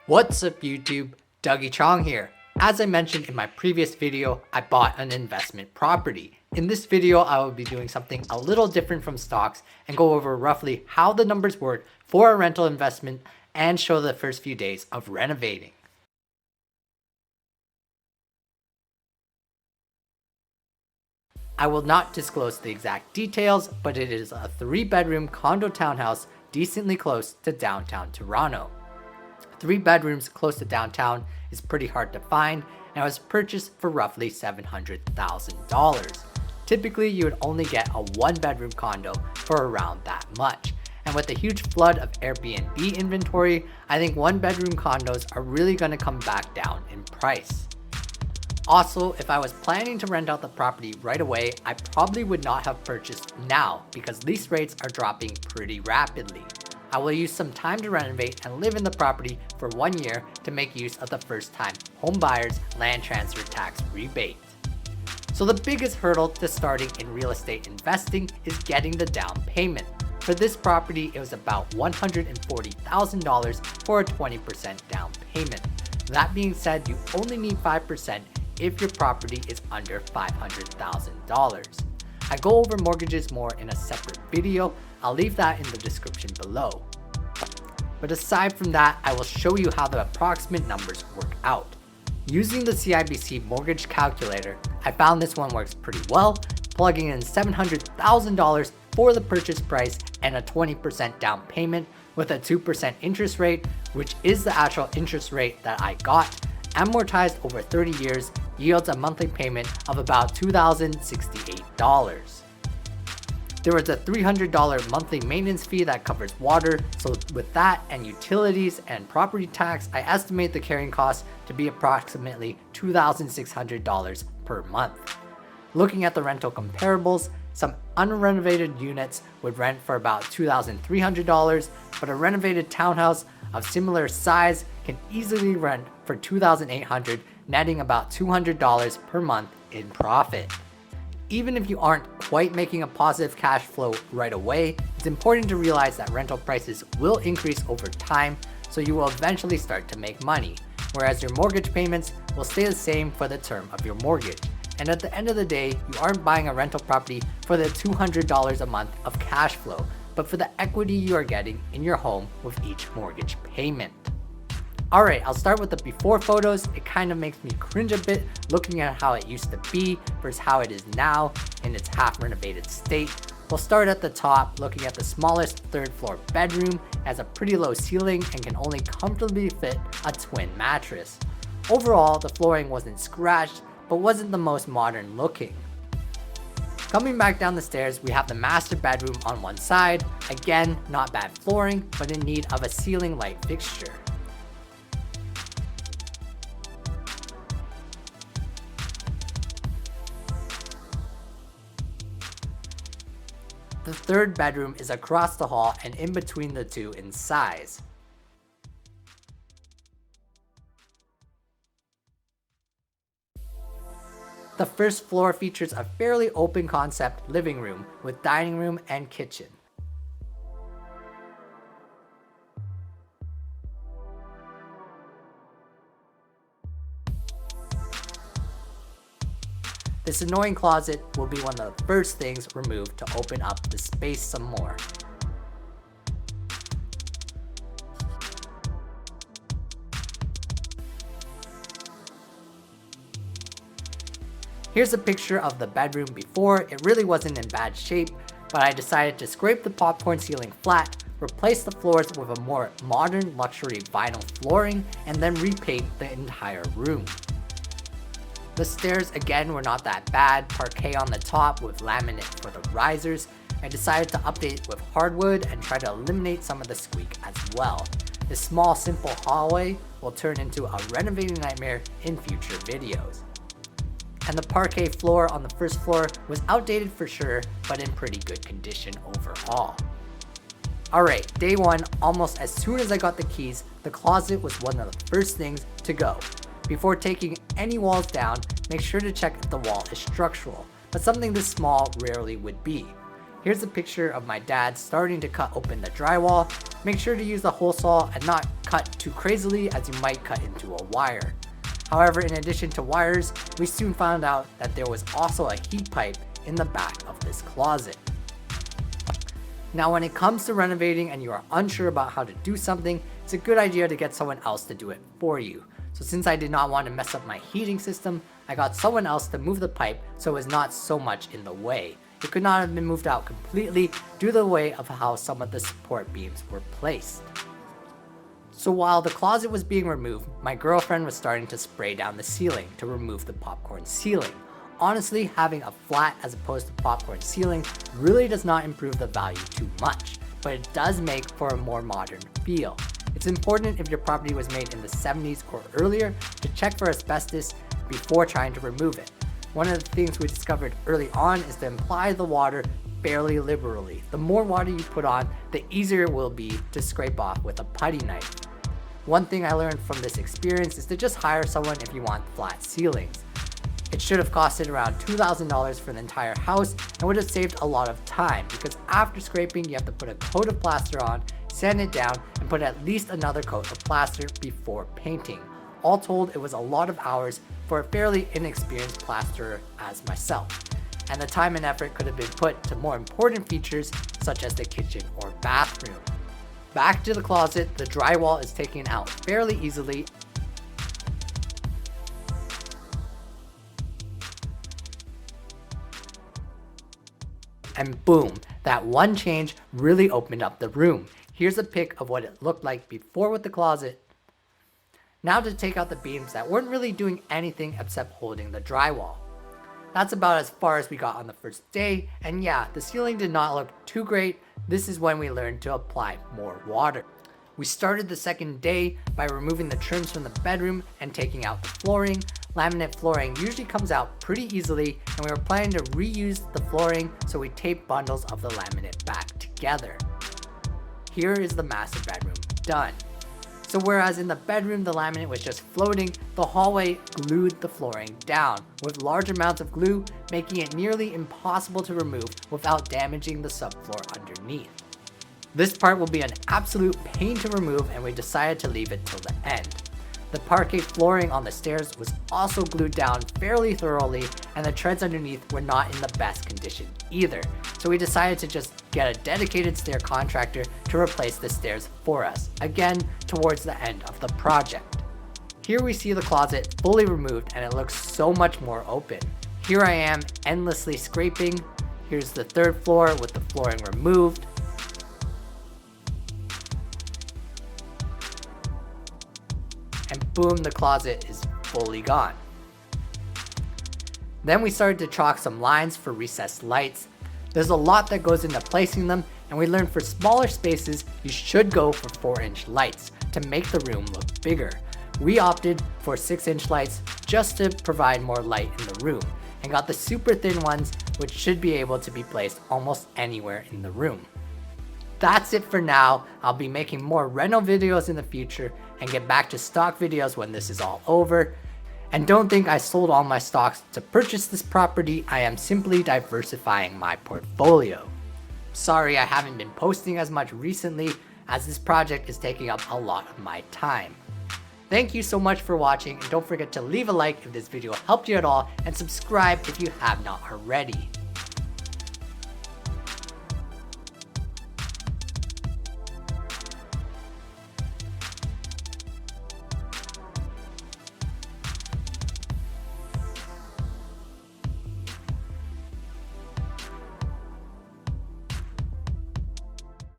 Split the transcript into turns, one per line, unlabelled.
What's up YouTube, Dougie Chong here. As I mentioned in my previous video, I bought an investment property. In this video, I will be doing something a little different from stocks and go over roughly how the numbers work for a rental investment and show the first few days of renovating. I will not disclose the exact details, but it is a 3-bedroom condo townhouse decently close to downtown Toronto. 3 bedrooms close to downtown is pretty hard to find and was purchased for roughly $700,000. Typically, you would only get a 1-bedroom condo for around that much. And with the huge flood of Airbnb inventory, I think 1-bedroom condos are really going to come back down in price. Also, if I was planning to rent out the property right away, I probably would not have purchased now because lease rates are dropping pretty rapidly. I will use some time to renovate and live in the property for 1 year to make use of the first-time homebuyers land transfer tax rebate. So the biggest hurdle to starting in real estate investing is getting the down payment. For this property, it was about $140,000 for a 20% down payment. That being said, you only need 5% if your property is under $500,000. I go over mortgages more in a separate video. I'll leave that in the description below. But aside from that, I will show you how the approximate numbers work out. Using the Cibc mortgage calculator, I found this one works pretty well, plugging in $700,000 for the purchase price and a 20% down payment with a 2% interest rate, which is the actual interest rate that I got, amortized over 30 years, yields a monthly payment of about $2,068. There was a $300 monthly maintenance fee that covers water, so with that and utilities and property tax, I estimate the carrying cost to be approximately $2,600 per month. Looking at the rental comparables, some unrenovated units would rent for about $2,300, but a renovated townhouse of similar size can easily rent for $2,800, netting about $200 per month in profit. Even if you aren't quite making a positive cash flow right away, it's important to realize that rental prices will increase over time, so you will eventually start to make money, whereas your mortgage payments will stay the same for the term of your mortgage. And at the end of the day, you aren't buying a rental property for the $200 a month of cash flow, but for the equity you are getting in your home with each mortgage payment. Alright, I'll start with the before photos. It kind of makes me cringe a bit looking at how it used to be versus how it is now in its half renovated state. We'll start at the top, looking at the smallest 3rd floor bedroom. It has a pretty low ceiling and can only comfortably fit a twin mattress. Overall, the flooring wasn't scratched, but wasn't the most modern looking. Coming back down the stairs, we have the master bedroom on one side. Again, not bad flooring, but in need of a ceiling light fixture. The 3rd bedroom is across the hall and in between the two in size. The 1st floor features a fairly open concept living room with dining room and kitchen. This annoying closet will be one of the first things removed to open up the space some more. Here's a picture of the bedroom before. It really wasn't in bad shape, but I decided to scrape the popcorn ceiling flat, replace the floors with a more modern luxury vinyl flooring, and then repaint the entire room. The stairs again were not that bad, parquet on the top with laminate for the risers. I decided to update with hardwood and try to eliminate some of the squeak as well. This small simple hallway will turn into a renovating nightmare in future videos. And the parquet floor on the 1st floor was outdated for sure, but in pretty good condition overall. Alright, day 1, almost as soon as I got the keys, the closet was one of the first things to go. Before taking any walls down, make sure to check if the wall is structural, but something this small rarely would be. Here's a picture of my dad starting to cut open the drywall. Make sure to use the hole saw and not cut too crazily, as you might cut into a wire. However, in addition to wires, we soon found out that there was also a heat pipe in the back of this closet. Now, when it comes to renovating and you are unsure about how to do something, it's a good idea to get someone else to do it for you. So since I did not want to mess up my heating system, I got someone else to move the pipe so it was not so much in the way. It could not have been moved out completely due to the way of how some of the support beams were placed. So while the closet was being removed, my girlfriend was starting to spray down the ceiling to remove the popcorn ceiling. Honestly, having a flat as opposed to popcorn ceiling really does not improve the value too much, but it does make for a more modern feel. It's important if your property was made in the 70s or earlier to check for asbestos before trying to remove it. One of the things we discovered early on is to apply the water fairly liberally. The more water you put on, the easier it will be to scrape off with a putty knife. One thing I learned from this experience is to just hire someone if you want flat ceilings. It should have costed around $2,000 for the entire house and would have saved a lot of time, because after scraping you have to put a coat of plaster on, sand it down, and put at least another coat of plaster before painting. All told, it was a lot of hours for a fairly inexperienced plasterer as myself, and the time and effort could have been put to more important features such as the kitchen or bathroom. Back to the closet, the drywall is taken out fairly easily. And boom, that one change really opened up the room. Here's a pic of what it looked like before with the closet. Now to take out the beams that weren't really doing anything except holding the drywall. That's about as far as we got on the first day, and yeah, the ceiling did not look too great. This is when we learned to apply more water. We started the second day by removing the trims from the bedroom and taking out the flooring. Laminate flooring usually comes out pretty easily, and we were planning to reuse the flooring, so we taped bundles of the laminate back together. Here is the master bedroom done. So whereas in the bedroom the laminate was just floating, the hallway glued the flooring down with large amounts of glue, making it nearly impossible to remove without damaging the subfloor underneath. This part will be an absolute pain to remove, and we decided to leave it till the end. The parquet flooring on the stairs was also glued down fairly thoroughly, and the treads underneath were not in the best condition either. So we decided to just get a dedicated stair contractor to replace the stairs for us, again towards the end of the project. Here we see the closet fully removed, and it looks so much more open. Here I am endlessly scraping. Here's the third floor with the flooring removed. And boom, the closet is fully gone. Then we started to chalk some lines for recessed lights. There's a lot that goes into placing them, and we learned for smaller spaces you should go for 4-inch lights to make the room look bigger. We opted for 6-inch lights just to provide more light in the room, and got the super thin ones, which should be able to be placed almost anywhere in the room. That's it for now. I'll be making more reno videos in the future and get back to stock videos when this is all over. And don't think I sold all my stocks to purchase this property. I am simply diversifying my portfolio. Sorry I haven't been posting as much recently, as this project is taking up a lot of my time. Thank you so much for watching, and don't forget to leave a like if this video helped you at all, and subscribe if you have not already.